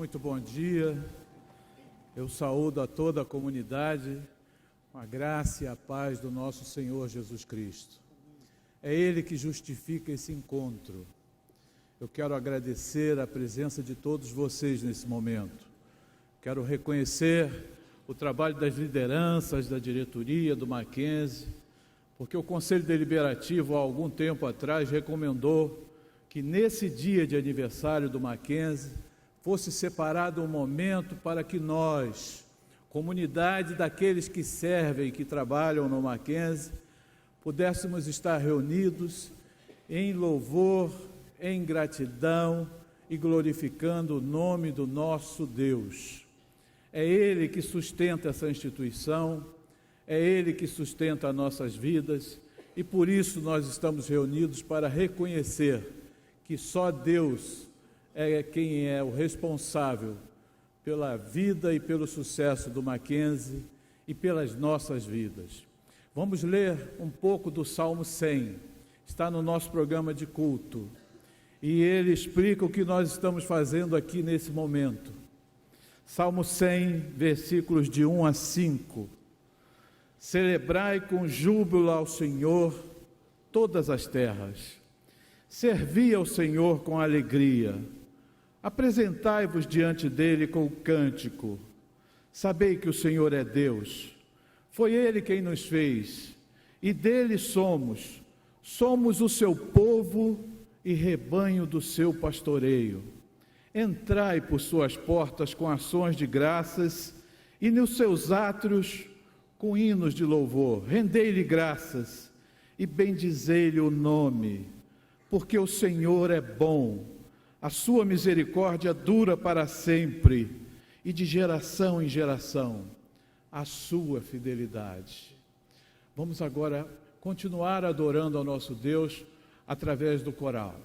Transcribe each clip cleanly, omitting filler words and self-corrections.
Muito bom dia, eu saúdo a toda a comunidade com a graça e a paz do nosso Senhor Jesus Cristo. É Ele que justifica esse encontro. Eu quero agradecer a presença de todos vocês nesse momento. Quero reconhecer o trabalho das lideranças, da diretoria, do Mackenzie, porque o Conselho Deliberativo, há algum tempo atrás, recomendou que nesse dia de aniversário do Mackenzie, fosse separado um momento para que nós, comunidade daqueles que servem, que trabalham no Mackenzie, pudéssemos estar reunidos em louvor, em gratidão e glorificando o nome do nosso Deus. É Ele que sustenta essa instituição, é Ele que sustenta as nossas vidas e por isso nós estamos reunidos para reconhecer que só Deus é quem é o responsável pela vida e pelo sucesso do Mackenzie e pelas nossas vidas. Vamos ler um pouco do Salmo 100, está no nosso programa de culto, e ele explica o que nós estamos fazendo aqui nesse momento. Salmo 100, versículos de 1 a 5. Celebrai com júbilo ao Senhor todas as terras. Servi ao Senhor com alegria. Apresentai-vos diante dele com cântico. Sabei que o Senhor é Deus. Foi Ele quem nos fez, e dele somos. Somos o seu povo e rebanho do seu pastoreio. Entrai por suas portas com ações de graças, e nos seus átrios com hinos de louvor. Rendei-lhe graças, e bendizei-lhe o nome, porque o Senhor é bom. A sua misericórdia dura para sempre, e de geração em geração, a sua fidelidade. Vamos agora continuar adorando ao nosso Deus através do coral.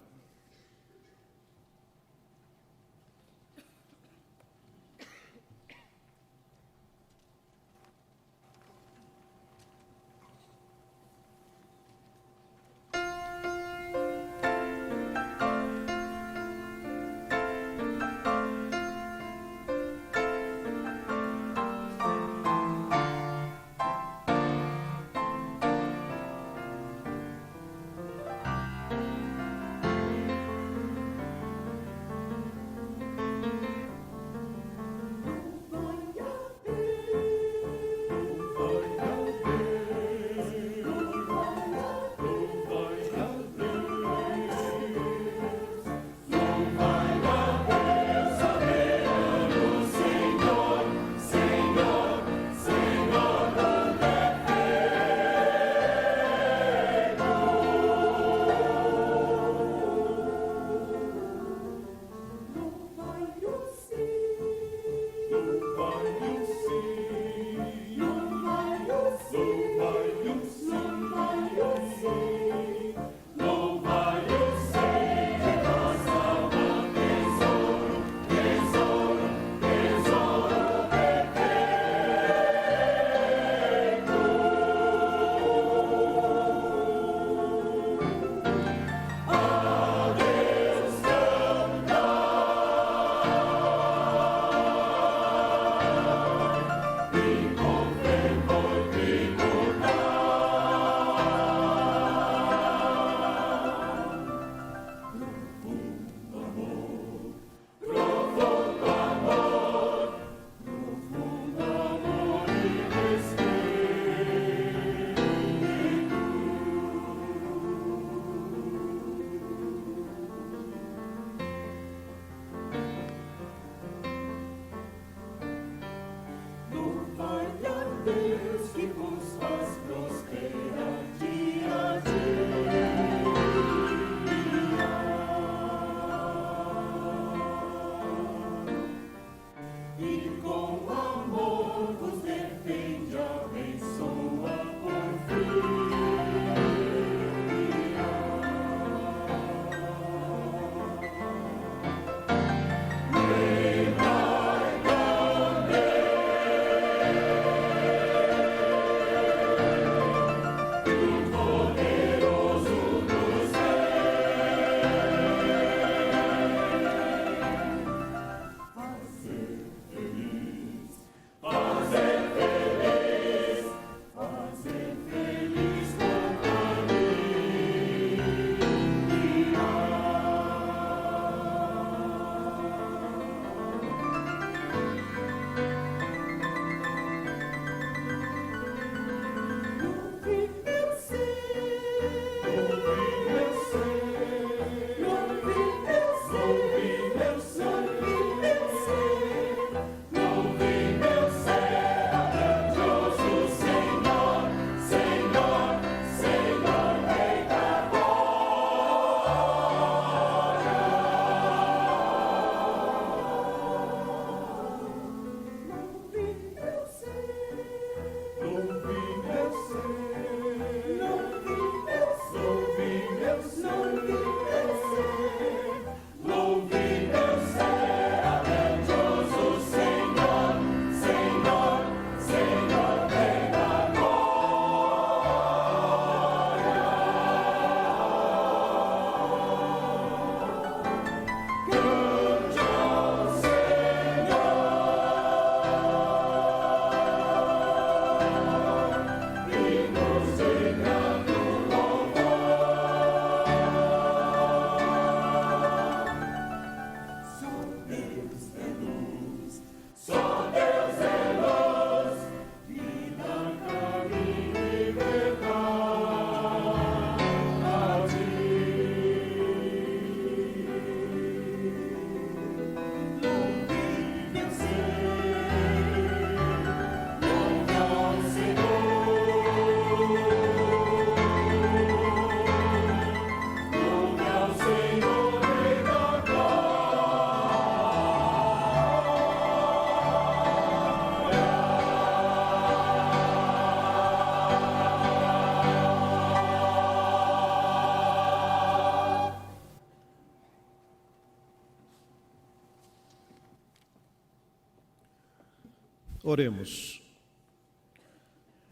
Oremos.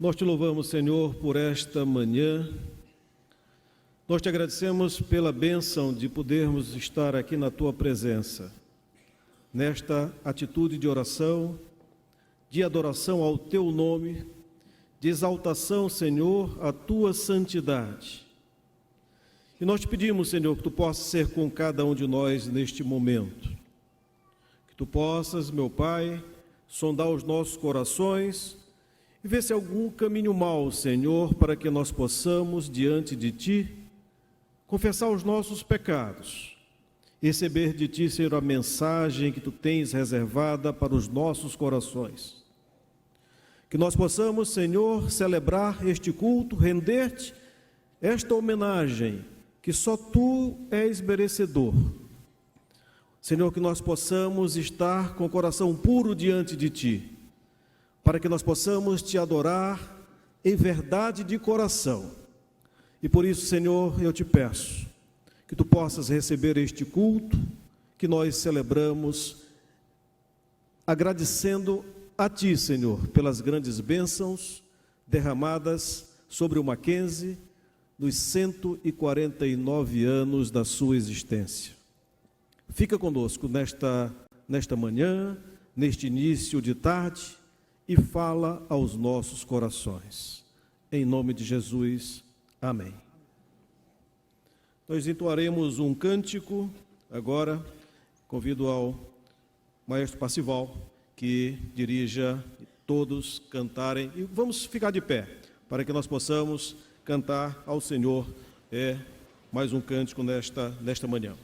Nós te louvamos, Senhor, por esta manhã. Nós te agradecemos pela bênção de podermos estar aqui na tua presença, nesta atitude de oração, de adoração ao teu nome, de exaltação, Senhor, à tua santidade. E nós te pedimos, Senhor, que tu possas ser com cada um de nós neste momento. Que tu possas, meu Pai, sondar os nossos corações e ver se há algum caminho mau, Senhor, para que nós possamos, diante de ti, confessar os nossos pecados, receber de ti, Senhor, a mensagem que tu tens reservada para os nossos corações. Que nós possamos, Senhor, celebrar este culto, render-te esta homenagem que só tu és merecedor. Senhor, que nós possamos estar com o coração puro diante de ti, para que nós possamos te adorar em verdade de coração. E por isso, Senhor, eu te peço que tu possas receber este culto que nós celebramos, agradecendo a ti, Senhor, pelas grandes bênçãos derramadas sobre o Mackenzie nos 149 anos da sua existência. Fica conosco nesta manhã, neste início de tarde, e fala aos nossos corações. Em nome de Jesus, amém. Nós entoaremos um cântico agora. Convido ao maestro Passival que dirija todos cantarem. E vamos ficar de pé, para que nós possamos cantar ao Senhor mais um cântico nesta manhã.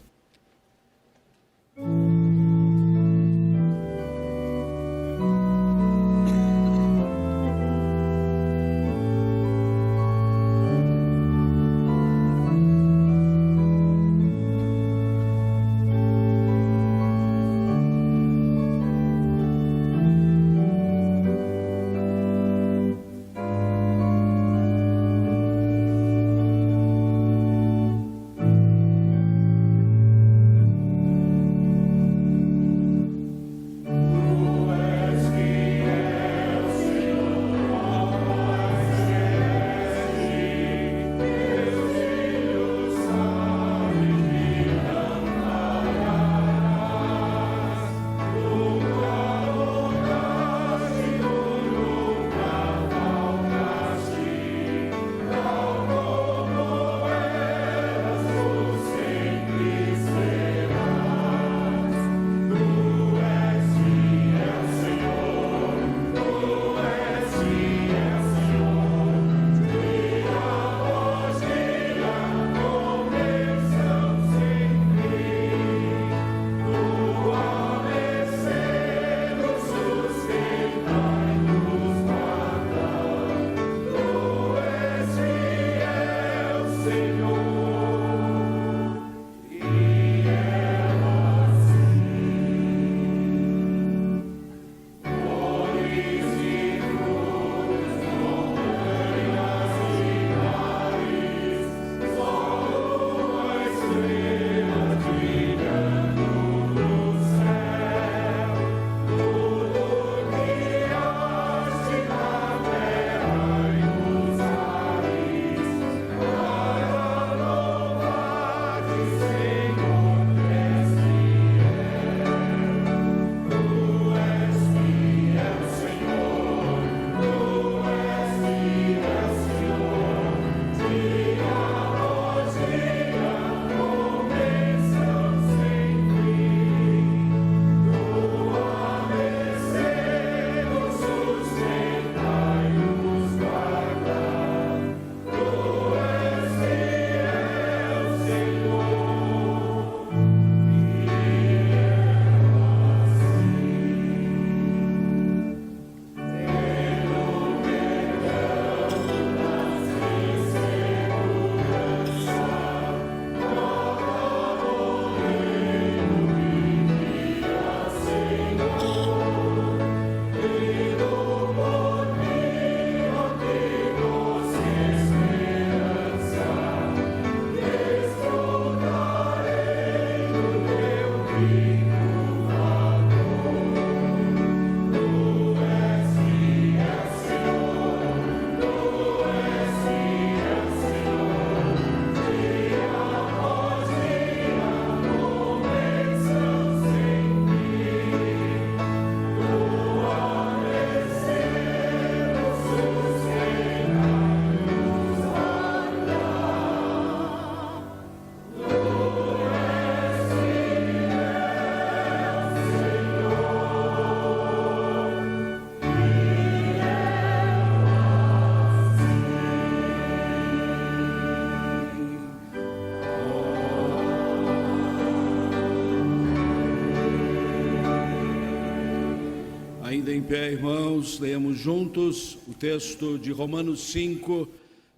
Ainda em pé, irmãos, leamos juntos o texto de Romanos 5,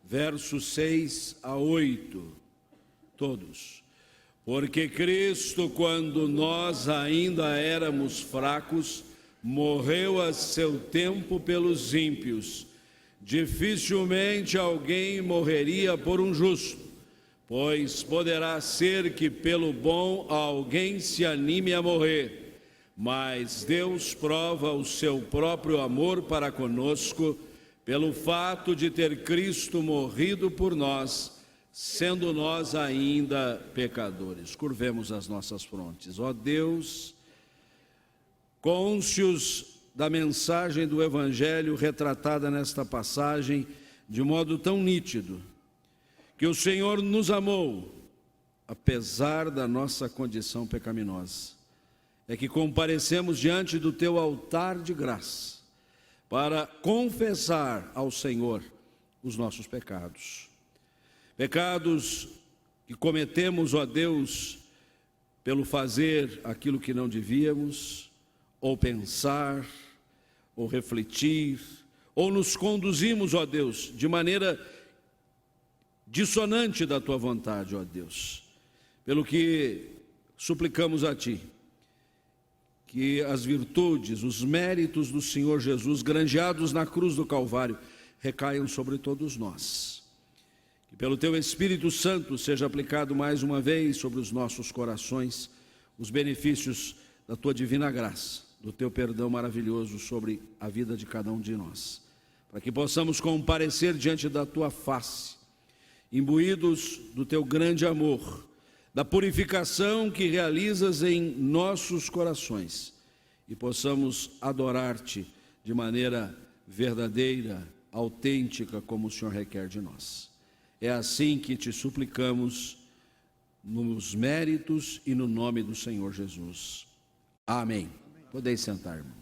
versos 6 a 8. Todos. Porque Cristo, quando nós ainda éramos fracos, morreu a seu tempo pelos ímpios. Dificilmente alguém morreria por um justo, pois poderá ser que pelo bom alguém se anime a morrer. Mas Deus prova o seu próprio amor para conosco pelo fato de ter Cristo morrido por nós, sendo nós ainda pecadores. Curvemos as nossas frontes. Ó Deus, cônscios da mensagem do Evangelho retratada nesta passagem de modo tão nítido, que o Senhor nos amou, apesar da nossa condição pecaminosa, é que comparecemos diante do teu altar de graça para confessar ao Senhor os nossos pecados. Pecados que cometemos, ó Deus, pelo fazer aquilo que não devíamos, ou pensar, ou refletir, ou nos conduzimos, ó Deus, de maneira dissonante da tua vontade, ó Deus. Pelo que suplicamos a ti, que as virtudes, os méritos do Senhor Jesus, granjeados na cruz do Calvário, recaiam sobre todos nós. Que pelo teu Espírito Santo seja aplicado mais uma vez sobre os nossos corações os benefícios da tua divina graça, do teu perdão maravilhoso sobre a vida de cada um de nós. Para que possamos comparecer diante da tua face, imbuídos do teu grande amor, da purificação que realizas em nossos corações, e possamos adorar-te de maneira verdadeira, autêntica, como o Senhor requer de nós. É assim que te suplicamos, nos méritos e no nome do Senhor Jesus. Amém. Podeis sentar, irmãos.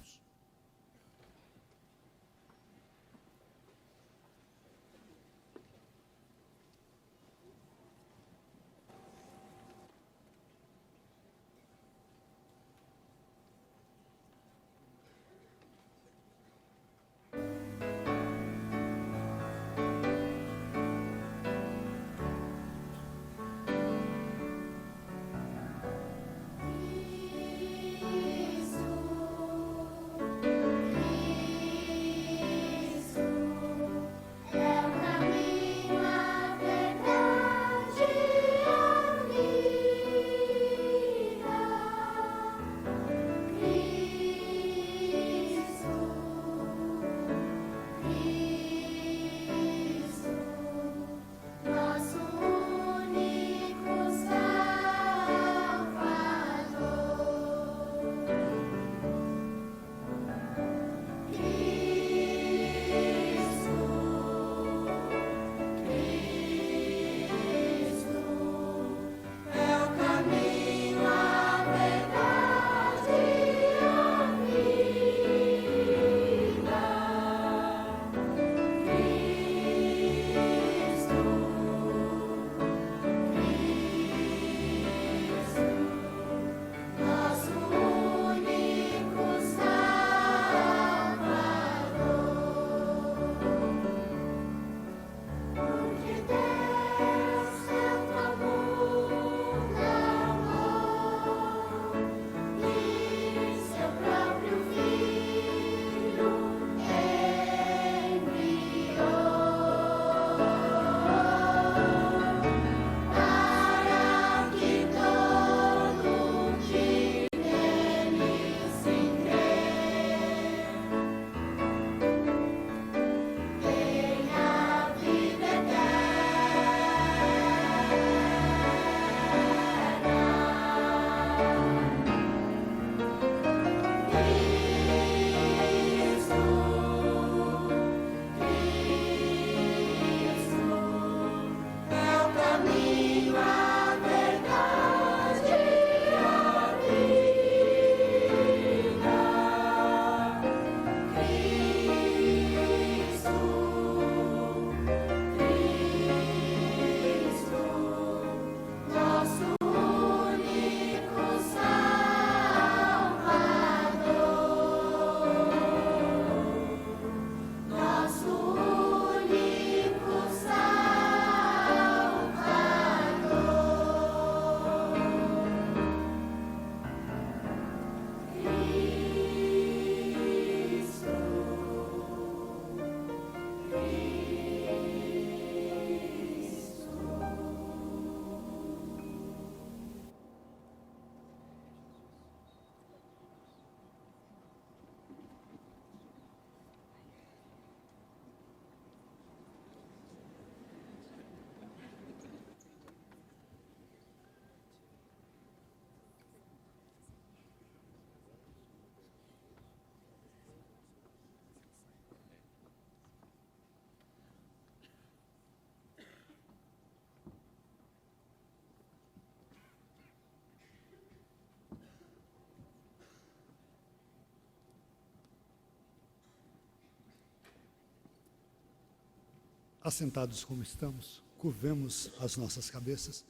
assentados como estamos, curvemos as nossas cabeças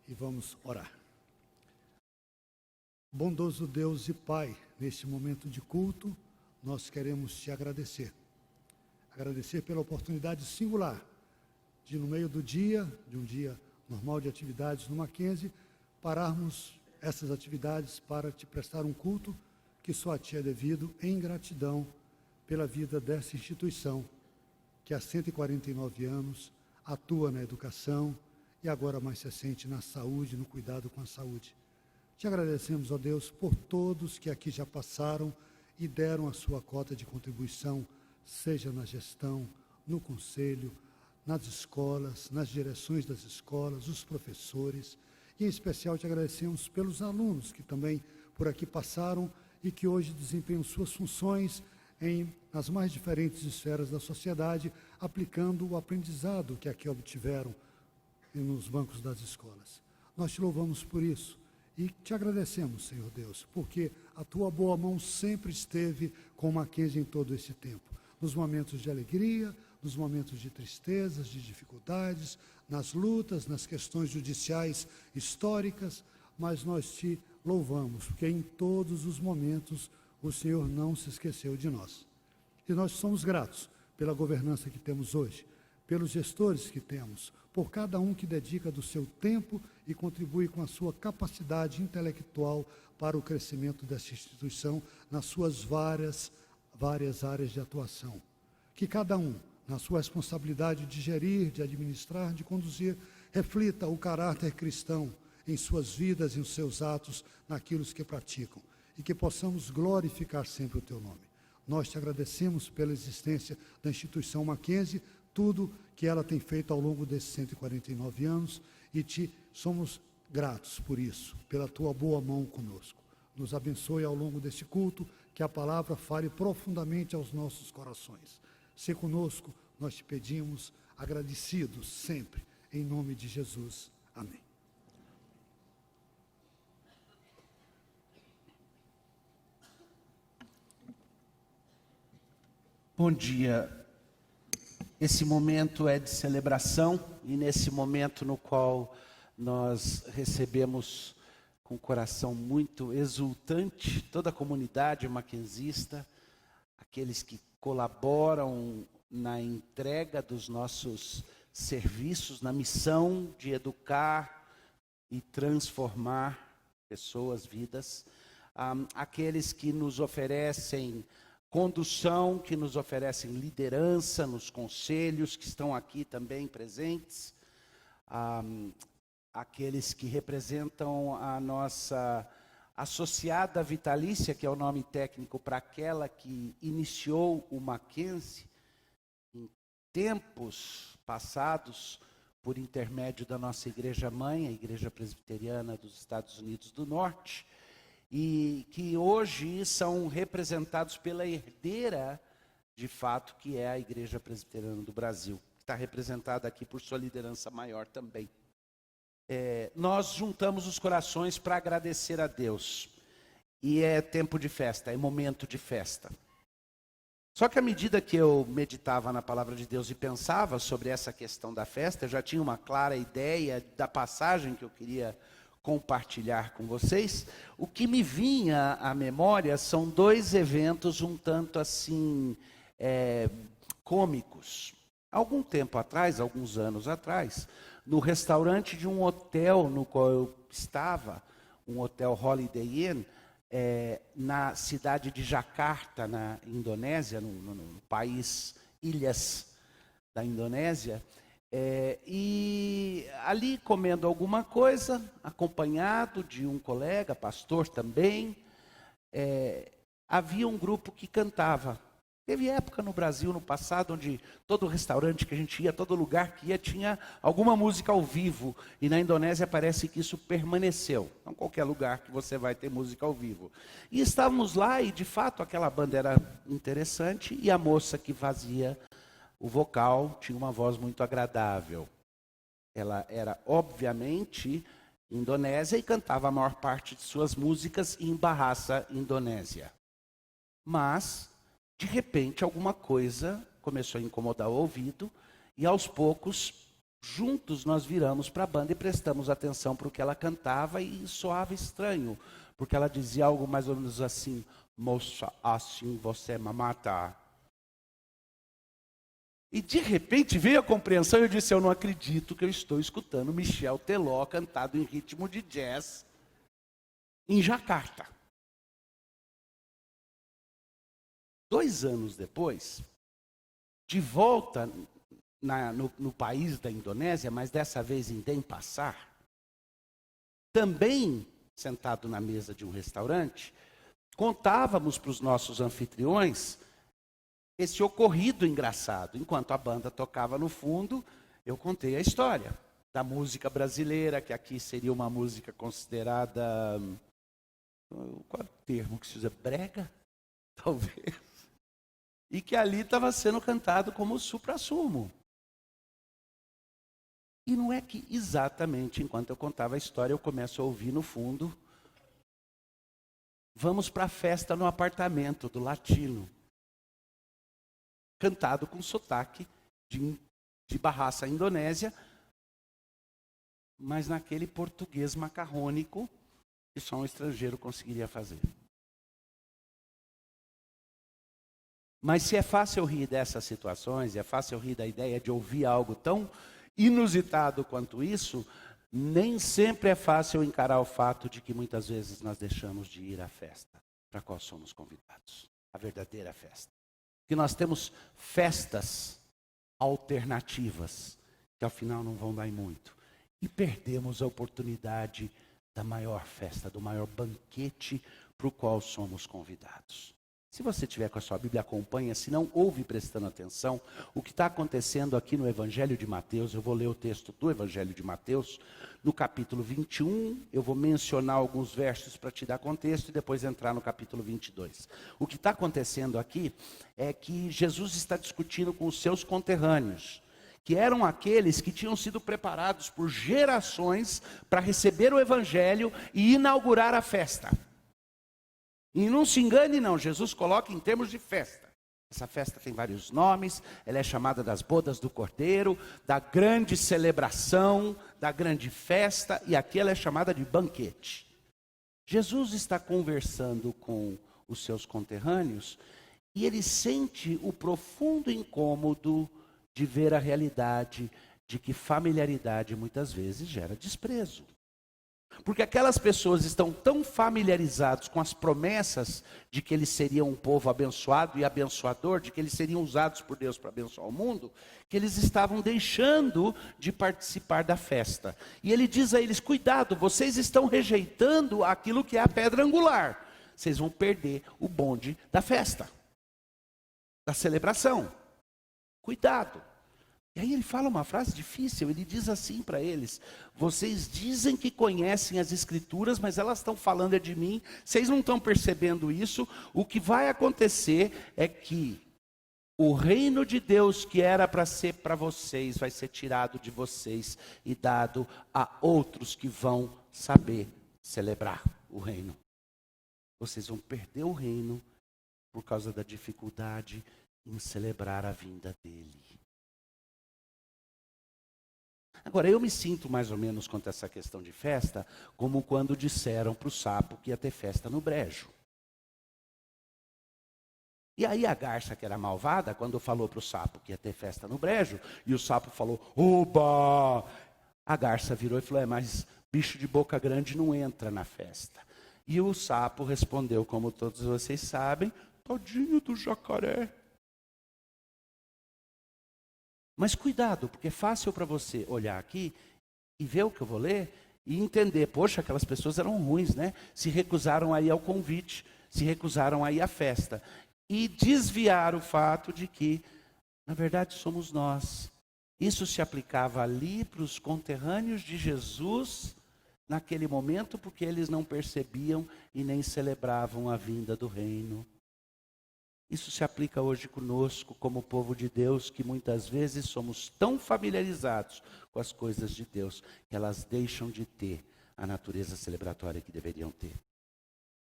e vamos orar. Bondoso Deus e Pai, neste momento de culto, nós queremos te agradecer. Agradecer pela oportunidade singular de, no meio do dia, de um dia normal de atividades no Mackenzie, pararmos essas atividades para te prestar um culto que só a ti é devido, em gratidão pela vida dessa instituição, que há 149 anos atua na educação e agora mais recente na saúde, no cuidado com a saúde. Te agradecemos, ó Deus, por todos que aqui já passaram e deram a sua cota de contribuição, seja na gestão, no conselho, nas escolas, nas direções das escolas, os professores, e em especial te agradecemos pelos alunos que também por aqui passaram e que hoje desempenham suas funções nas mais diferentes esferas da sociedade, aplicando o aprendizado que aqui obtiveram nos bancos das escolas. Nós te louvamos por isso e te agradecemos, Senhor Deus, porque a tua boa mão sempre esteve com o Mackenzie em todo esse tempo, nos momentos de alegria, nos momentos de tristezas, de dificuldades, nas lutas, nas questões judiciais históricas, mas nós te louvamos, porque em todos os momentos o Senhor não se esqueceu de nós. E nós somos gratos pela governança que temos hoje, pelos gestores que temos, por cada um que dedica do seu tempo e contribui com a sua capacidade intelectual para o crescimento dessa instituição nas suas várias áreas de atuação. Que cada um, na sua responsabilidade de gerir, de administrar, de conduzir, reflita o caráter cristão em suas vidas e nos seus atos, naquilo que praticam, e que possamos glorificar sempre o teu nome. Nós te agradecemos pela existência da instituição Mackenzie, tudo que ela tem feito ao longo desses 149 anos, e te somos gratos por isso, pela tua boa mão conosco. Nos abençoe ao longo deste culto, que a palavra fale profundamente aos nossos corações. Se conosco, nós te pedimos, agradecidos sempre, em nome de Jesus. Amém. Bom dia. Esse momento é de celebração e nesse momento no qual nós recebemos com o coração muito exultante toda a comunidade mackenzista, aqueles que colaboram na entrega dos nossos serviços, na missão de educar e transformar pessoas, vidas, aqueles que nos oferecem condução, que nos oferecem liderança nos conselhos, que estão aqui também presentes, aqueles que representam a nossa associada vitalícia, que é o nome técnico para aquela que iniciou o Mackenzie, em tempos passados, por intermédio da nossa igreja-mãe, a Igreja Presbiteriana dos Estados Unidos do Norte, e que hoje são representados pela herdeira, de fato, que é a Igreja Presbiteriana do Brasil, que está representada aqui por sua liderança maior também. Nós juntamos os corações para agradecer a Deus, e é tempo de festa, é momento de festa. Só que à medida que eu meditava na palavra de Deus e pensava sobre essa questão da festa, eu já tinha uma clara ideia da passagem que eu queria compartilhar com vocês. O que me vinha à memória são dois eventos um tanto assim cômicos. Algum tempo atrás, alguns anos atrás, no restaurante de um hotel no qual eu estava, um hotel Holiday Inn, na cidade de Jakarta, na Indonésia, no país, ilhas da Indonésia, e ali comendo alguma coisa, acompanhado de um colega, pastor também, havia um grupo que cantava. Teve época no Brasil, no passado, onde todo restaurante que a gente ia, todo lugar que ia, tinha alguma música ao vivo. E na Indonésia parece que isso permaneceu. Não qualquer lugar que você vai ter música ao vivo. E estávamos lá e, de fato, aquela banda era interessante. E a moça que fazia o vocal tinha uma voz muito agradável. Ela era, obviamente, indonésia e cantava a maior parte de suas músicas em Bahasa Indonésia. Mas, de repente, alguma coisa começou a incomodar o ouvido E aos poucos, juntos nós viramos para a banda e prestamos atenção para o que ela cantava e soava estranho, porque ela dizia algo mais ou menos assim: moça, assim você me mata. E de repente veio a compreensão e eu disse: eu não acredito que eu estou escutando Michel Teló cantado em ritmo de jazz em Jacarta. 2 anos depois, de volta no país da Indonésia, mas dessa vez em Denpasar, também sentado na mesa de um restaurante, contávamos para os nossos anfitriões esse ocorrido engraçado. Enquanto a banda tocava no fundo, eu contei a história da música brasileira, que aqui seria uma música considerada, qual é o termo que se usa? Brega? Talvez. E que ali estava sendo cantado como supra-sumo. E não é que exatamente enquanto eu contava a história, eu começo a ouvir no fundo: vamos para a festa no apartamento do latino. Cantado com sotaque de Bahasa, Indonésia, mas naquele português macarrônico que só um estrangeiro conseguiria fazer. Mas se é fácil rir dessas situações, é fácil rir da ideia de ouvir algo tão inusitado quanto isso, nem sempre é fácil encarar o fato de que muitas vezes nós deixamos de ir à festa para a qual somos convidados, a verdadeira festa. Que nós temos festas alternativas, que ao final não vão dar em muito, e perdemos a oportunidade da maior festa, do maior banquete para o qual somos convidados. Se você tiver com a sua Bíblia, acompanha. Se não, ouve prestando atenção o que está acontecendo aqui no Evangelho de Mateus. Eu vou ler o texto do Evangelho de Mateus, no capítulo 21. Eu vou mencionar alguns versos para te dar contexto e depois entrar no capítulo 22. O que está acontecendo aqui é que Jesus está discutindo com os seus conterrâneos, que eram aqueles que tinham sido preparados por gerações para receber o Evangelho e inaugurar a festa. E não se engane não, Jesus coloca em termos de festa. Essa festa tem vários nomes, ela é chamada das bodas do Cordeiro, da grande celebração, da grande festa, e aqui ela é chamada de banquete. Jesus está conversando com os seus conterrâneos e ele sente o profundo incômodo de ver a realidade de que familiaridade muitas vezes gera desprezo. Porque aquelas pessoas estão tão familiarizados com as promessas de que eles seriam um povo abençoado e abençoador, de que eles seriam usados por Deus para abençoar o mundo, que eles estavam deixando de participar da festa. E ele diz a eles: cuidado, vocês estão rejeitando aquilo que é a pedra angular. Vocês vão perder o bonde da festa, da celebração. Cuidado. E aí ele fala uma frase difícil, ele diz assim para eles: vocês dizem que conhecem as Escrituras, mas elas estão falando de mim, vocês não estão percebendo isso. O que vai acontecer é que o reino de Deus que era para ser para vocês, vai ser tirado de vocês e dado a outros que vão saber celebrar o reino. Vocês vão perder o reino por causa da dificuldade em celebrar a vinda dele. Agora, eu me sinto mais ou menos quanto a essa questão de festa, como quando disseram para o sapo que ia ter festa no brejo. E aí a garça, que era malvada, quando falou para o sapo que ia ter festa no brejo, e o sapo falou: oba! A garça virou e falou: mas bicho de boca grande não entra na festa. E o sapo respondeu, como todos vocês sabem: tadinho do jacaré. Mas cuidado, porque é fácil para você olhar aqui e ver o que eu vou ler e entender: poxa, aquelas pessoas eram ruins, né? Se recusaram a ir ao convite, se recusaram a ir à festa. E desviar o fato de que, na verdade, somos nós. Isso se aplicava ali para os conterrâneos de Jesus naquele momento, porque eles não percebiam e nem celebravam a vinda do reino. Isso se aplica hoje conosco, como povo de Deus, que muitas vezes somos tão familiarizados com as coisas de Deus, que elas deixam de ter a natureza celebratória que deveriam ter.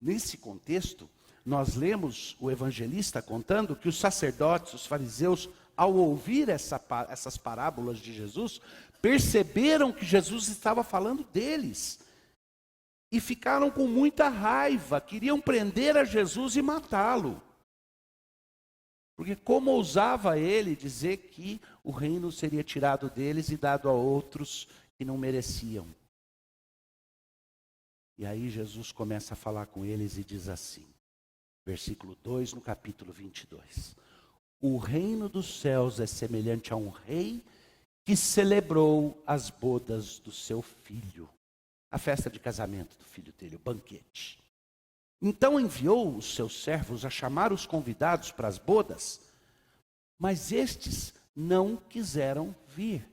Nesse contexto, nós lemos o evangelista contando que os sacerdotes, os fariseus, ao ouvir essas parábolas de Jesus, perceberam que Jesus estava falando deles. E ficaram com muita raiva, queriam prender a Jesus e matá-lo. Porque como ousava ele dizer que o reino seria tirado deles e dado a outros que não mereciam. E aí Jesus começa a falar com eles e diz assim, versículo 2 no capítulo 22. O reino dos céus é semelhante a um rei que celebrou as bodas do seu filho. A festa de casamento do filho dele, o banquete. Então enviou os seus servos a chamar os convidados para as bodas, mas estes não quiseram vir.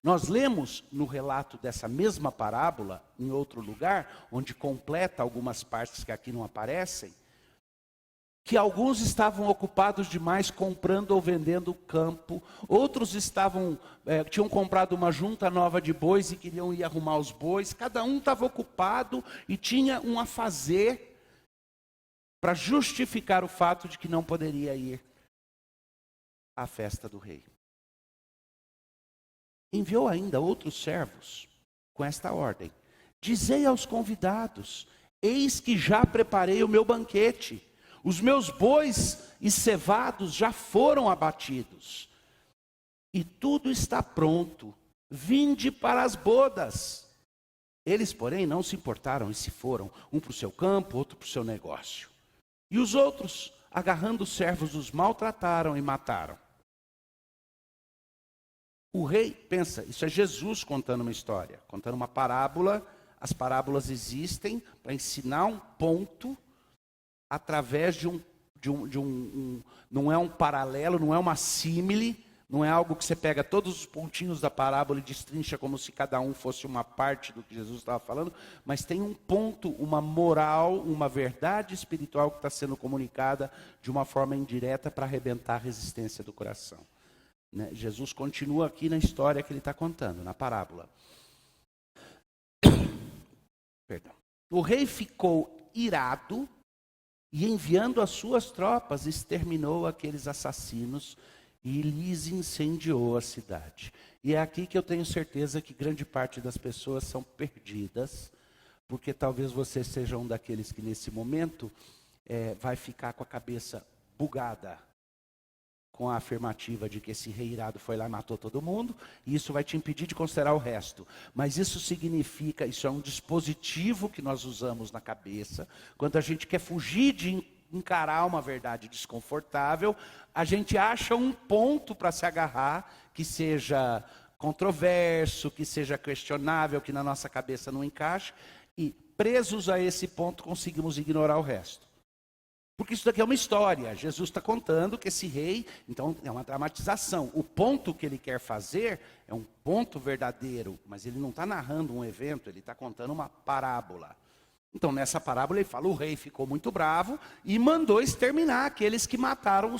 Nós lemos no relato dessa mesma parábola, em outro lugar, onde completa algumas partes que aqui não aparecem, que alguns estavam ocupados demais comprando ou vendendo o campo, outros tinham comprado uma junta nova de bois e queriam ir arrumar os bois, cada um estava ocupado e tinha um a fazer para justificar o fato de que não poderia ir à festa do rei. Enviou ainda outros servos com esta ordem: dizei aos convidados, eis que já preparei o meu banquete. Os meus bois e cevados já foram abatidos. E tudo está pronto. Vinde para as bodas. Eles, porém, não se importaram e se foram. Um para o seu campo, outro para o seu negócio. E os outros, agarrando os servos, os maltrataram e mataram. O rei, pensa, isso é Jesus contando uma história, contando uma parábola. As parábolas existem para ensinar um ponto através de não é um paralelo, não é uma símile, não é algo que você pega todos os pontinhos da parábola e destrincha como se cada um fosse uma parte do que Jesus estava falando, mas tem um ponto, uma moral, uma verdade espiritual que está sendo comunicada de uma forma indireta para arrebentar a resistência do coração. Né? Jesus continua aqui na história que ele está contando, na parábola. Perdão. O rei ficou irado e, enviando as suas tropas, exterminou aqueles assassinos e lhes incendiou a cidade. E é aqui que eu tenho certeza que grande parte das pessoas são perdidas, porque talvez você seja um daqueles que nesse momento vai ficar com a cabeça bugada com a afirmativa de que esse rei irado foi lá e matou todo mundo, e isso vai te impedir de considerar o resto. Mas isso significa, isso é um dispositivo que nós usamos na cabeça, quando a gente quer fugir de encarar uma verdade desconfortável, a gente acha um ponto para se agarrar, que seja controverso, que seja questionável, que na nossa cabeça não encaixe, e presos a esse ponto conseguimos ignorar o resto. Porque isso daqui é uma história. Jesus está contando que esse rei, então é uma dramatização. O ponto que ele quer fazer é um ponto verdadeiro, mas ele não está narrando um evento, ele está contando uma parábola. Então nessa parábola ele fala, o rei ficou muito bravo e mandou exterminar aqueles que mataram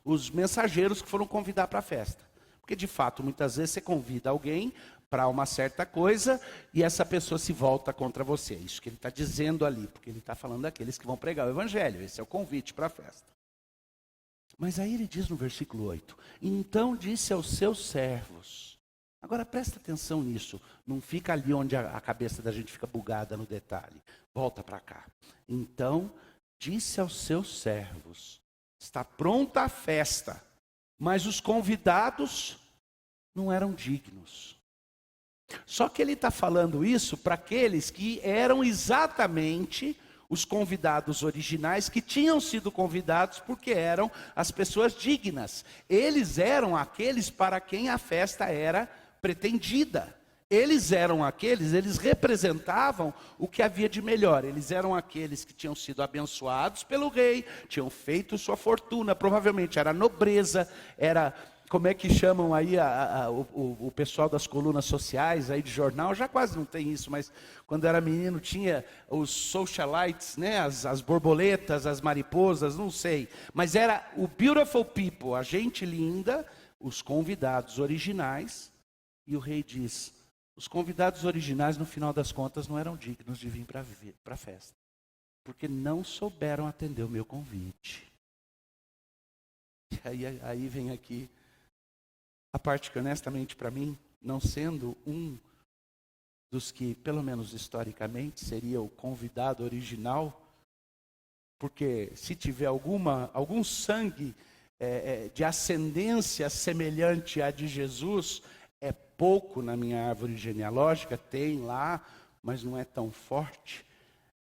os mensageiros que foram convidar para a festa. Porque de fato, muitas vezes você convida alguém para uma certa coisa e essa pessoa se volta contra você. É isso que ele está dizendo ali, porque ele está falando daqueles que vão pregar o evangelho. Esse é o convite para a festa. Mas aí ele diz no versículo 8, então disse aos seus servos. Agora presta atenção nisso, não fica ali onde a cabeça da gente fica bugada no detalhe. Volta para cá. Então disse aos seus servos, está pronta a festa, mas os convidados não eram dignos. Só que ele está falando isso para aqueles que eram exatamente os convidados originais, que tinham sido convidados porque eram as pessoas dignas. Eles eram aqueles para quem a festa era pretendida. Eles eram aqueles, eles representavam o que havia de melhor. Eles eram aqueles que tinham sido abençoados pelo rei, tinham feito sua fortuna, provavelmente era nobreza, era... Como é que chamam aí o pessoal das colunas sociais aí de jornal? Já quase não tem isso, mas quando era menino tinha os socialites, né? As borboletas, as mariposas, não sei. Mas era o beautiful people, a gente linda, os convidados originais. E o rei diz, os convidados originais no final das contas não eram dignos de vir para a festa. Porque não souberam atender o meu convite. Aí vem aqui a parte que, honestamente, para mim, não sendo um dos que, pelo menos historicamente, seria o convidado original, porque se tiver algum sangue de ascendência semelhante à de Jesus, é pouco na minha árvore genealógica, tem lá, mas não é tão forte.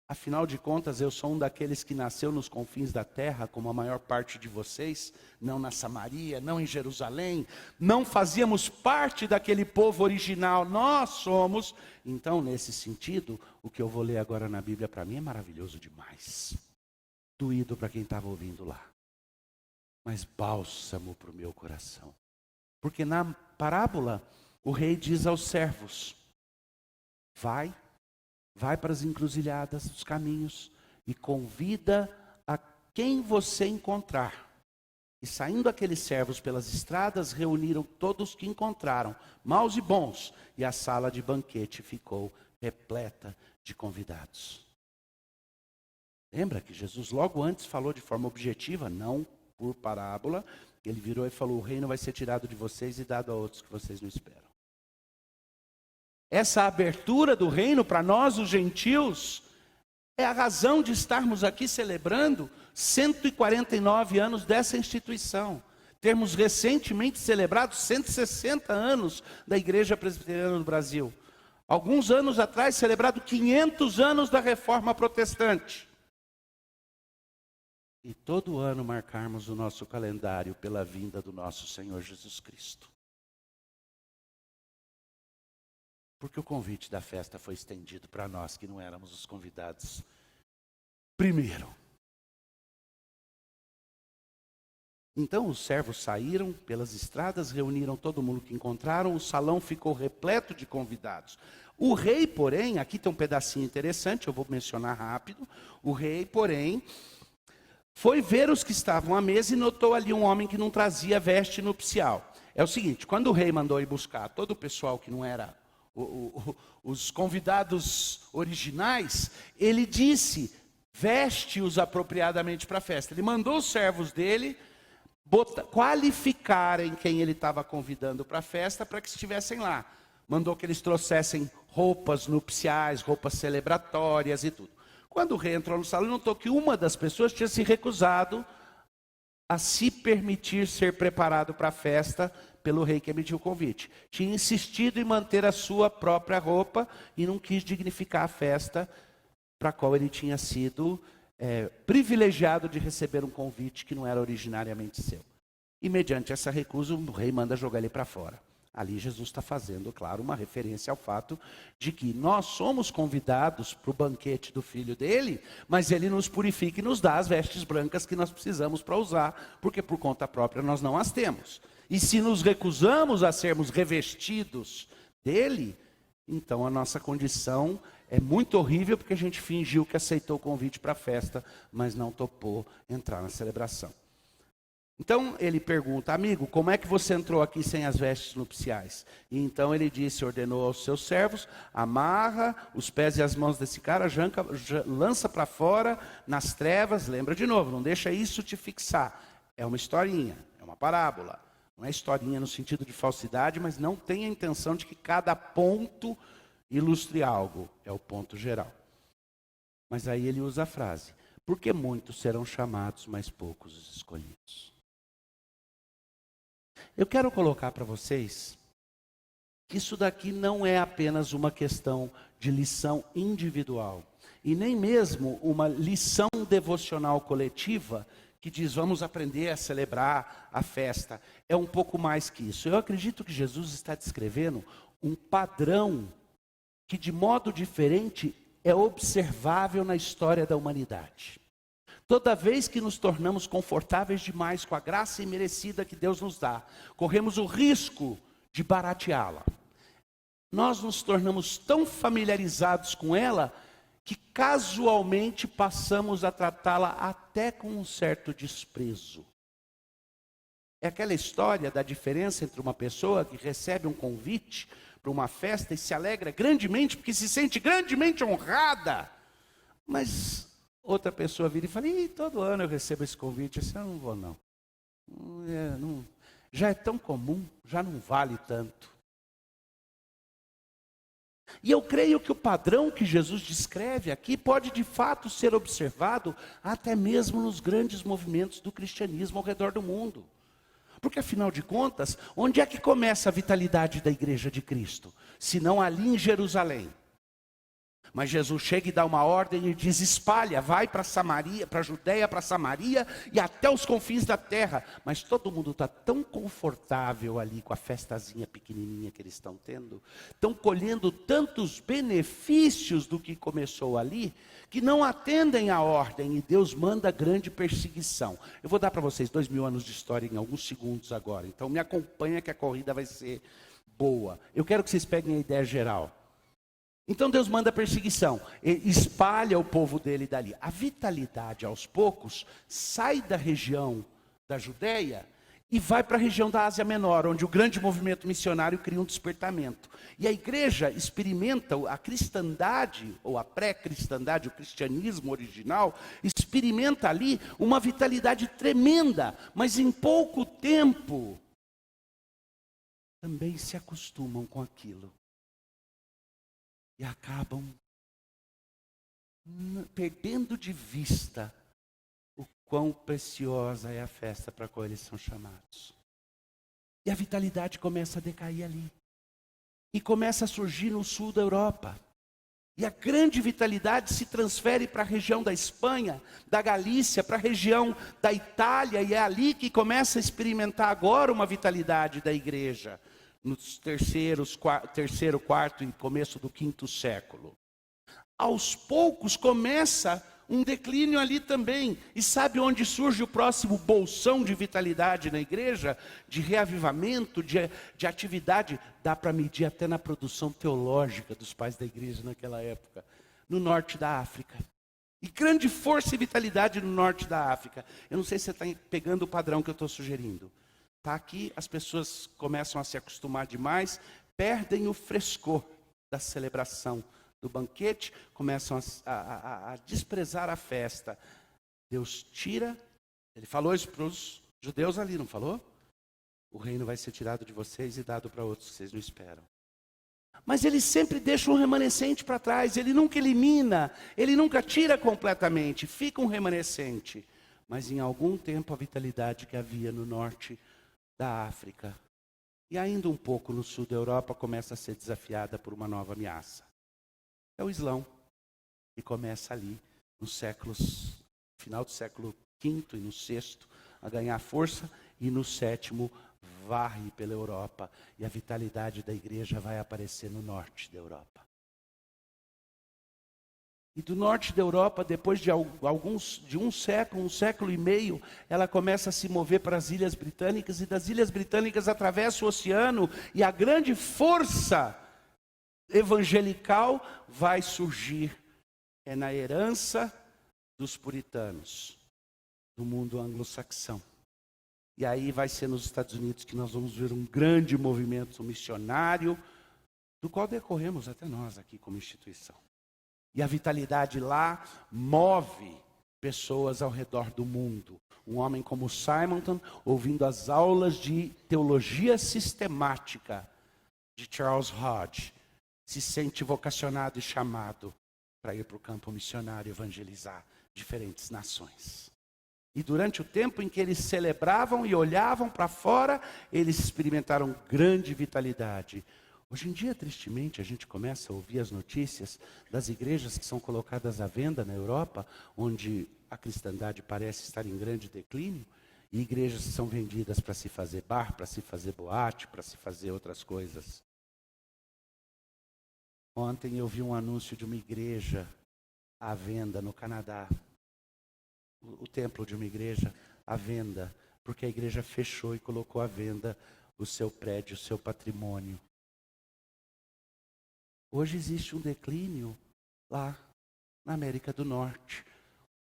Afinal de contas, eu sou um daqueles que nasceu nos confins da terra, como a maior parte de vocês, não na Samaria, não em Jerusalém, não fazíamos parte daquele povo original, nós somos. Então, nesse sentido, o que eu vou ler agora na Bíblia para mim é maravilhoso demais. Doído para quem estava ouvindo lá, mas bálsamo para o meu coração. Porque na parábola, o rei diz aos servos: vai para as encruzilhadas dos caminhos e convida a quem você encontrar. E saindo aqueles servos pelas estradas, reuniram todos que encontraram, maus e bons, e a sala de banquete ficou repleta de convidados. Lembra que Jesus logo antes falou de forma objetiva, não por parábola. Ele virou e falou: o reino vai ser tirado de vocês e dado a outros que vocês não esperam. Essa abertura do reino para nós, os gentios, é a razão de estarmos aqui celebrando 149 anos dessa instituição. Termos recentemente celebrado 160 anos da Igreja Presbiteriana do Brasil. Alguns anos atrás, celebrado 500 anos da Reforma Protestante. E todo ano marcarmos o nosso calendário pela vinda do nosso Senhor Jesus Cristo. Porque o convite da festa foi estendido para nós que não éramos os convidados primeiro. Então os servos saíram pelas estradas, reuniram todo mundo que encontraram, o salão ficou repleto de convidados. O rei, porém, aqui tem um pedacinho interessante, eu vou mencionar rápido. O rei, porém, foi ver os que estavam à mesa e notou ali um homem que não trazia veste nupcial. É o seguinte, quando o rei mandou ir buscar todo o pessoal que não era os convidados originais, ele disse: veste-os apropriadamente para a festa. Ele mandou os servos dele qualificarem quem ele estava convidando para a festa para que estivessem lá. Mandou que eles trouxessem roupas nupciais, roupas celebratórias e tudo. Quando o rei entrou no salão, notou que uma das pessoas tinha se recusado a se permitir ser preparado para a festa pelo rei que emitiu o convite. Tinha insistido em manter a sua própria roupa e não quis dignificar a festa para a qual ele tinha sido privilegiado de receber um convite que não era originariamente seu. E mediante essa recusa, o rei manda jogar ele para fora. Ali Jesus está fazendo, claro, uma referência ao fato de que nós somos convidados para o banquete do filho dele, mas ele nos purifica e nos dá as vestes brancas que nós precisamos para usar, porque por conta própria nós não as temos. E se nos recusamos a sermos revestidos dele, então a nossa condição é muito horrível, porque a gente fingiu que aceitou o convite para a festa, mas não topou entrar na celebração. Então ele pergunta: amigo, como é que você entrou aqui sem as vestes nupciais? E então ele disse, ordenou aos seus servos: amarra os pés e as mãos desse cara, lança para fora nas trevas. Lembra de novo, não deixa isso te fixar. É uma historinha, é uma parábola. Não é historinha no sentido de falsidade, mas não tem a intenção de que cada ponto ilustre algo. É o ponto geral. Mas aí ele usa a frase: porque muitos serão chamados, mas poucos os escolhidos. Eu quero colocar para vocês que isso daqui não é apenas uma questão de lição individual, e nem mesmo uma lição devocional coletiva que diz vamos aprender a celebrar a festa. É um pouco mais que isso. Eu acredito que Jesus está descrevendo um padrão que de modo diferente é observável na história da humanidade. Toda vez que nos tornamos confortáveis demais com a graça imerecida que Deus nos dá, corremos o risco de barateá-la. Nós nos tornamos tão familiarizados com ela que casualmente passamos a tratá-la até com um certo desprezo. É aquela história da diferença entre uma pessoa que recebe um convite para uma festa e se alegra grandemente porque se sente grandemente honrada, mas outra pessoa vira e fala: todo ano eu recebo esse convite, esse ano eu não vou não. Já é tão comum, já não vale tanto. E eu creio que o padrão que Jesus descreve aqui pode de fato ser observado até mesmo nos grandes movimentos do cristianismo ao redor do mundo. Porque afinal de contas, onde é que começa a vitalidade da igreja de Cristo? Se não ali em Jerusalém. Mas Jesus chega e dá uma ordem e diz: espalha, vai para Samaria, para a Judéia, para Samaria e até os confins da terra. Mas todo mundo está tão confortável ali com a festazinha pequenininha que eles estão tendo, estão colhendo tantos benefícios do que começou ali, que não atendem à ordem e Deus manda grande perseguição. Eu vou dar para vocês 2000 anos de história em alguns segundos agora, então me acompanha que a corrida vai ser boa. Eu quero que vocês peguem a ideia geral. Então Deus manda perseguição, espalha o povo dele dali. A vitalidade aos poucos sai da região da Judéia e vai para a região da Ásia Menor, onde o grande movimento missionário cria um despertamento. E a igreja experimenta a cristandade, ou a pré-cristandade, o cristianismo original, experimenta ali uma vitalidade tremenda, mas em pouco tempo também se acostumam com aquilo. E acabam perdendo de vista o quão preciosa é a festa para a qual eles são chamados. E a vitalidade começa a decair ali. E começa a surgir no sul da Europa. E a grande vitalidade se transfere para a região da Espanha, da Galícia, para a região da Itália. E é ali que começa a experimentar agora uma vitalidade da igreja. Nos terceiro, quarto e começo do quinto século. Aos poucos começa um declínio ali também. E sabe onde surge o próximo bolsão de vitalidade na igreja? De reavivamento, de atividade. Dá para medir até na produção teológica dos pais da igreja naquela época. No norte da África. E grande força e vitalidade no norte da África. Eu não sei se você está pegando o padrão que eu estou sugerindo. Tá aqui, as pessoas começam a se acostumar demais, perdem o frescor da celebração do banquete, começam a desprezar a festa. Deus tira, ele falou isso para os judeus ali, não falou? O reino vai ser tirado de vocês e dado para outros que vocês não esperam. Mas ele sempre deixa um remanescente para trás, ele nunca elimina, ele nunca tira completamente, fica um remanescente. Mas em algum tempo a vitalidade que havia no norte da África e ainda um pouco no sul da Europa começa a ser desafiada por uma nova ameaça. É o Islão, que começa ali nos séculos, final do século V e no VI, a ganhar força, e no sétimo varre pela Europa, e a vitalidade da igreja vai aparecer no norte da Europa. E do norte da Europa, depois de um século e meio, ela começa a se mover para as Ilhas Britânicas, e das Ilhas Britânicas atravessa o oceano, e a grande força evangelical vai surgir. É na herança dos puritanos, do mundo anglo-saxão. E aí vai ser nos Estados Unidos que nós vamos ver um grande movimento missionário, do qual decorremos até nós aqui como instituição. E a vitalidade lá move pessoas ao redor do mundo. Um homem como Simonton, ouvindo as aulas de teologia sistemática de Charles Hodge, se sente vocacionado e chamado para ir para o campo missionário evangelizar diferentes nações. E durante o tempo em que eles celebravam e olhavam para fora, eles experimentaram grande vitalidade. Hoje em dia, tristemente, a gente começa a ouvir as notícias das igrejas que são colocadas à venda na Europa, onde a cristandade parece estar em grande declínio, e igrejas que são vendidas para se fazer bar, para se fazer boate, para se fazer outras coisas. Ontem eu vi um anúncio de uma igreja à venda no Canadá. O templo de uma igreja à venda, porque a igreja fechou e colocou à venda o seu prédio, o seu patrimônio. Hoje existe um declínio lá na América do Norte.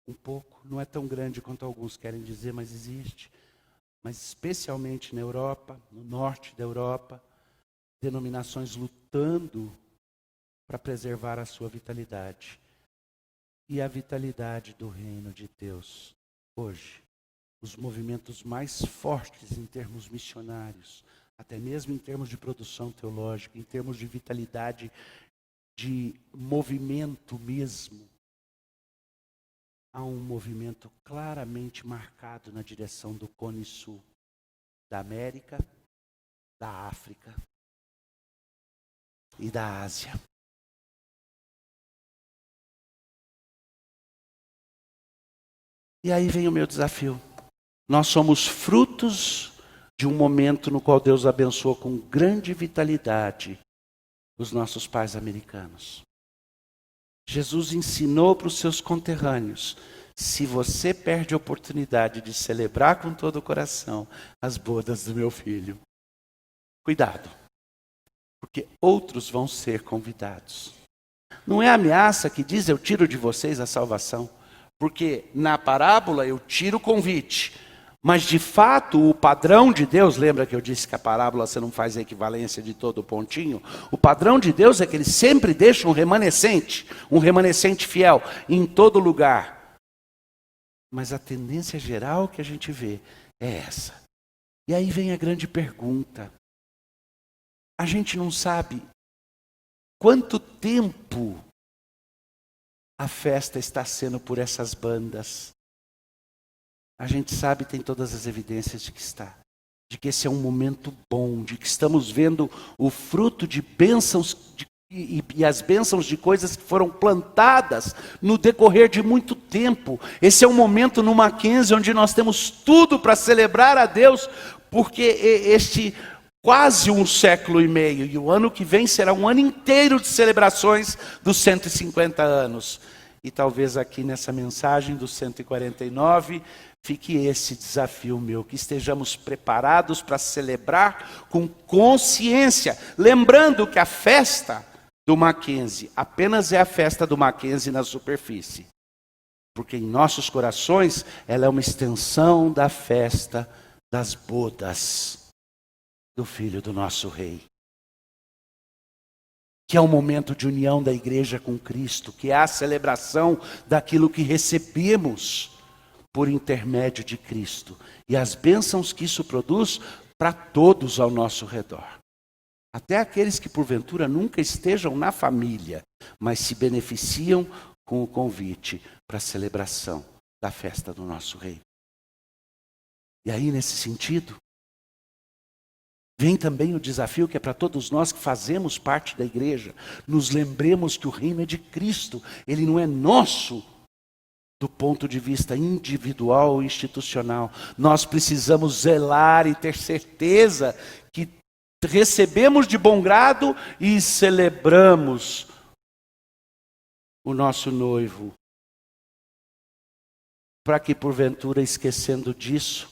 Um pouco, não é tão grande quanto alguns querem dizer, mas existe. Mas especialmente na Europa, no norte da Europa, denominações lutando para preservar a sua vitalidade. E a vitalidade do reino de Deus hoje os movimentos mais fortes em termos missionários, até mesmo em termos de produção teológica, em termos de vitalidade, de movimento mesmo. Há um movimento claramente marcado na direção do Cone Sul, da América, da África e da Ásia. E aí vem o meu desafio. Nós somos frutos de um momento no qual Deus abençoou com grande vitalidade os nossos pais americanos. Jesus ensinou para os seus conterrâneos: se você perde a oportunidade de celebrar com todo o coração as bodas do meu filho, cuidado, porque outros vão ser convidados. Não é a ameaça que diz: eu tiro de vocês a salvação, porque na parábola eu tiro o convite, mas de fato o padrão de Deus, lembra que eu disse que a parábola você não faz a equivalência de todo o pontinho? O padrão de Deus é que ele sempre deixa um remanescente fiel em todo lugar. Mas a tendência geral que a gente vê é essa. E aí vem a grande pergunta. A gente não sabe quanto tempo a festa está sendo por essas bandas. A gente sabe, tem todas as evidências de que está. De que esse é um momento bom, de que estamos vendo o fruto de bênçãos e as bênçãos de coisas que foram plantadas no decorrer de muito tempo. Esse é um momento no Mackenzie onde nós temos tudo para celebrar a Deus, porque este quase 1 século e meio, e o ano que vem será um ano inteiro de celebrações dos 150 anos. E talvez aqui nessa mensagem dos 149 fique esse desafio meu, que estejamos preparados para celebrar com consciência, lembrando que a festa do Mackenzie apenas é a festa do Mackenzie na superfície, porque em nossos corações ela é uma extensão da festa das bodas do Filho do nosso Rei, que é o momento de união da igreja com Cristo, que é a celebração daquilo que recebemos por intermédio de Cristo, e as bênçãos que isso produz para todos ao nosso redor. Até aqueles que porventura nunca estejam na família, mas se beneficiam com o convite para a celebração da festa do nosso Rei. E aí, nesse sentido, vem também o desafio que é para todos nós que fazemos parte da igreja. Nos lembremos que o reino é de Cristo, ele não é nosso do ponto de vista individual ou institucional. Nós precisamos zelar e ter certeza que recebemos de bom grado e celebramos o nosso noivo, para que porventura, esquecendo disso,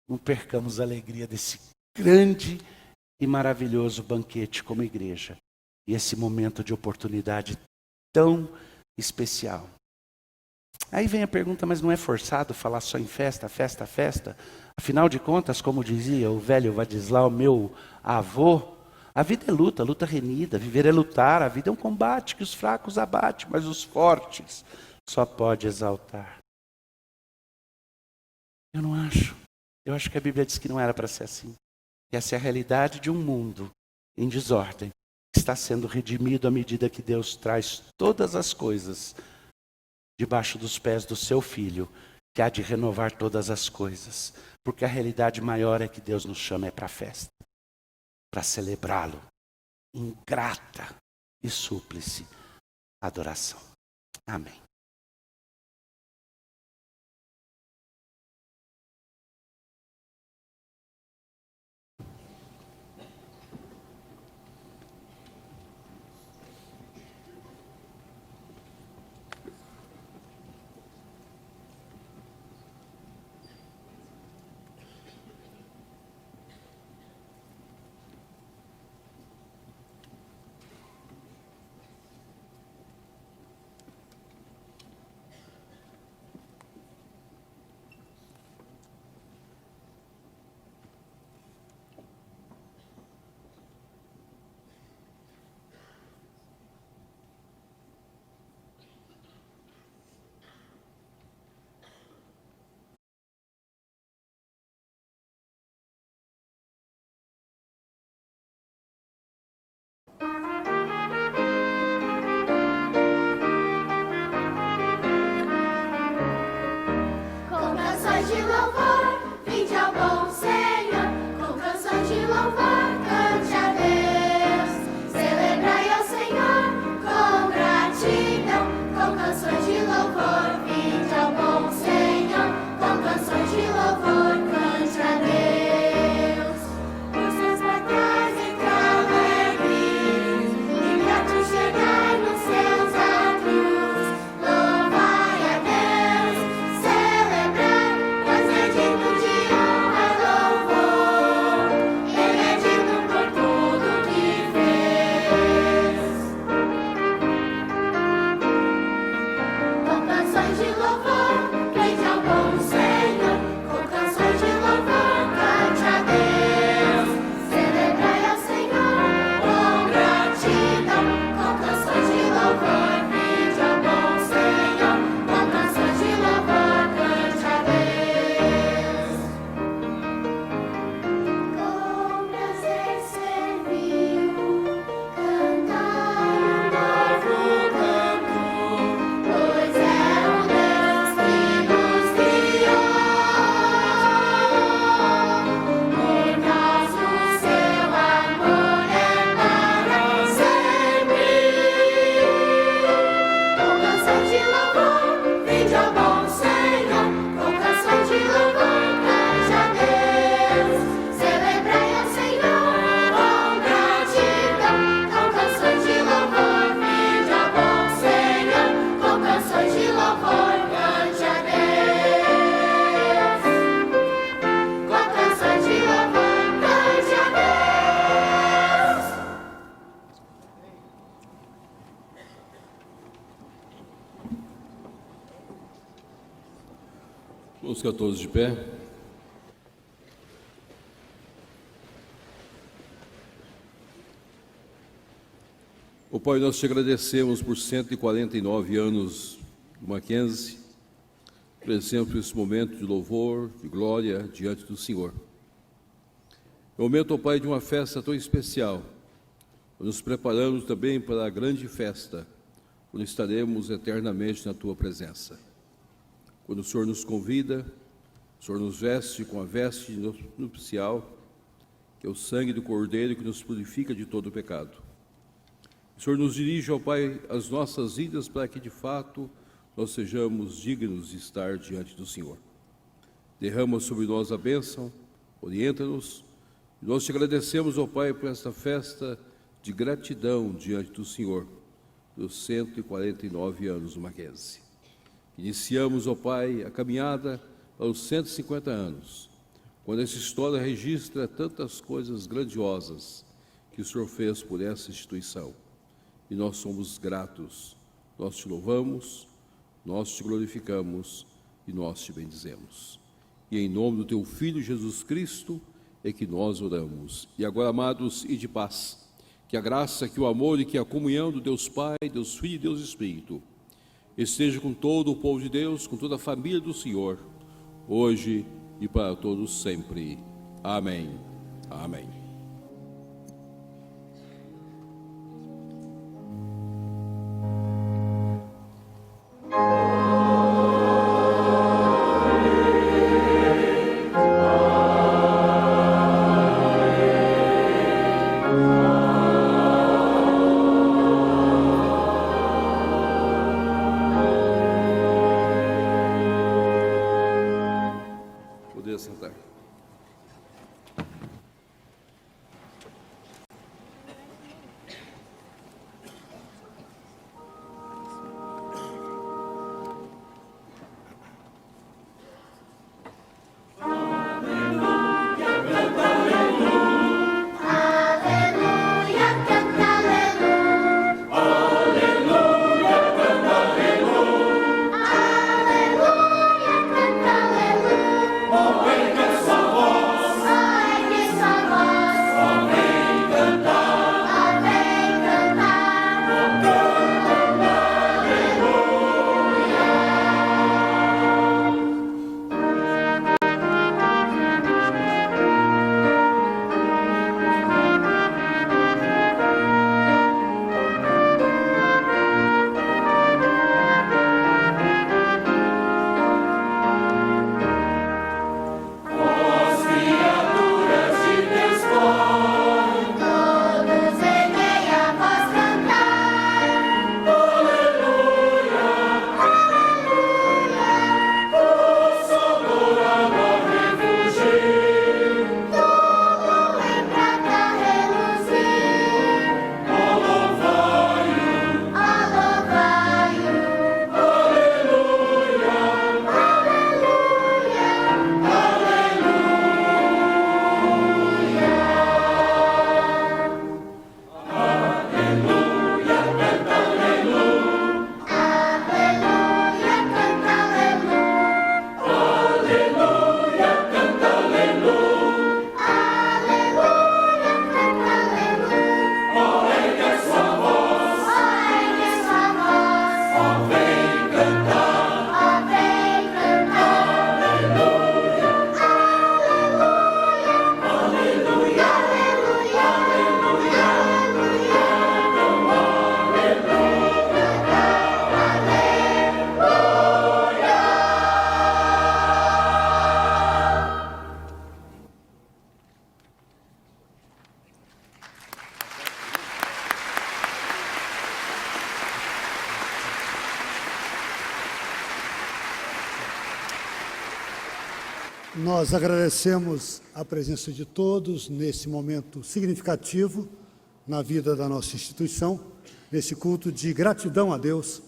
não percamos a alegria desse grande e maravilhoso banquete como igreja, e esse momento de oportunidade tão especial. Aí vem a pergunta: mas não é forçado falar só em festa, festa, festa? Afinal de contas, como dizia o velho Vadislau, meu avô, a vida é luta, luta renhida, viver é lutar, a vida é um combate que os fracos abate, mas os fortes só pode exaltar. Eu não acho. Eu acho que a Bíblia diz que não era para ser assim. Essa é a realidade de um mundo em desordem, que está sendo redimido à medida que Deus traz todas as coisas debaixo dos pés do seu Filho, que há de renovar todas as coisas. Porque a realidade maior é que Deus nos chama para a festa, para celebrá-lo em grata e súplice adoração. Amém. Vamos ficar todos de pé. Ô Pai, nós te agradecemos por 149 anos do Mackenzie, agradecemos por esse momento de louvor, de glória diante do Senhor. É o momento, ó Pai, de uma festa tão especial. Nos preparamos também para a grande festa, quando estaremos eternamente na Tua presença. Quando o Senhor nos convida, o Senhor nos veste com a veste nupcial, que é o sangue do Cordeiro que nos purifica de todo o pecado. O Senhor nos dirige, ó Pai, as nossas vidas para que, de fato, nós sejamos dignos de estar diante do Senhor. Derrama sobre nós a bênção, orienta-nos, e nós te agradecemos, ó Pai, por esta festa de gratidão diante do Senhor, dos 149 anos do Mackenzie. Iniciamos, ó Pai, a caminhada aos 150 anos, quando essa história registra tantas coisas grandiosas que o Senhor fez por essa instituição. E nós somos gratos, nós te louvamos, nós te glorificamos e nós te bendizemos. E em nome do teu Filho Jesus Cristo é que nós oramos. E agora, amados, e de paz, que a graça, que o amor e que a comunhão do Deus Pai, Deus Filho e Deus Espírito esteja com todo o povo de Deus, com toda a família do Senhor, hoje e para todos sempre. Amém. Amém. Sentar. Nós agradecemos a presença de todos nesse momento significativo na vida da nossa instituição, nesse culto de gratidão a Deus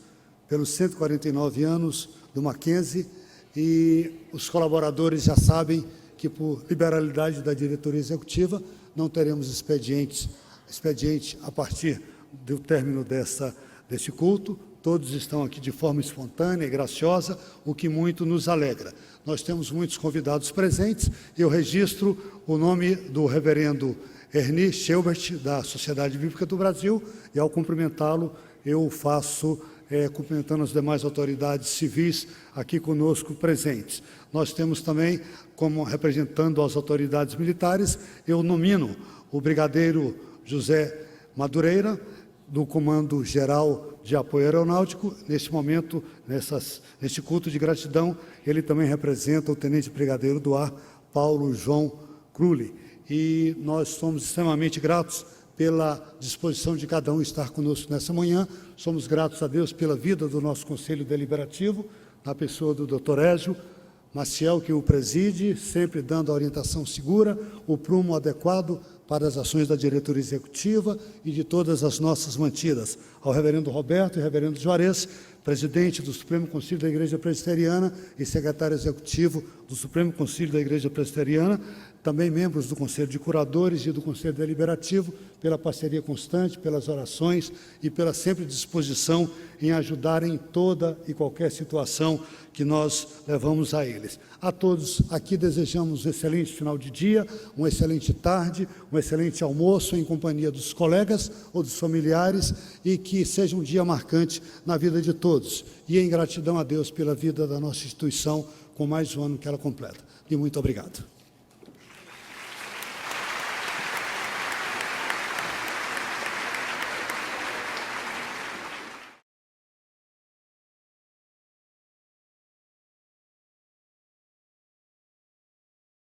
pelos 149 anos do Mackenzie, e os colaboradores já sabem que, por liberalidade da diretoria executiva, não teremos expediente a partir do término deste culto, todos estão aqui de forma espontânea e graciosa, o que muito nos alegra. Nós temos muitos convidados presentes. Eu registro o nome do reverendo Ernie Shelbert, da Sociedade Bíblica do Brasil, e ao cumprimentá-lo, eu faço, cumprimentando as demais autoridades civis aqui conosco presentes. Nós temos também, como representando as autoridades militares, eu nomino o brigadeiro José Madureira, do Comando Geral de Apoio Aeronáutico. Neste momento, neste culto de gratidão, ele também representa o Tenente Brigadeiro do Ar, Paulo João Crulli. E nós somos extremamente gratos pela disposição de cada um estar conosco nessa manhã. Somos gratos a Deus pela vida do nosso Conselho Deliberativo, na pessoa do Dr. Ézio Maciel, que o preside, sempre dando a orientação segura, o prumo adequado para as ações da diretoria executiva e de todas as nossas mantidas. Ao reverendo Roberto e reverendo Juarez, presidente do Supremo Conselho da Igreja Presbiteriana e secretário executivo do Supremo Conselho da Igreja Presbiteriana, também membros do Conselho de Curadores e do Conselho Deliberativo, pela parceria constante, pelas orações e pela sempre disposição em ajudar em toda e qualquer situação que nós levamos a eles. A todos aqui desejamos um excelente final de dia, uma excelente tarde, um excelente almoço em companhia dos colegas ou dos familiares, e que seja um dia marcante na vida de todos. E em gratidão a Deus pela vida da nossa instituição, com mais um ano que ela completa. E muito obrigado.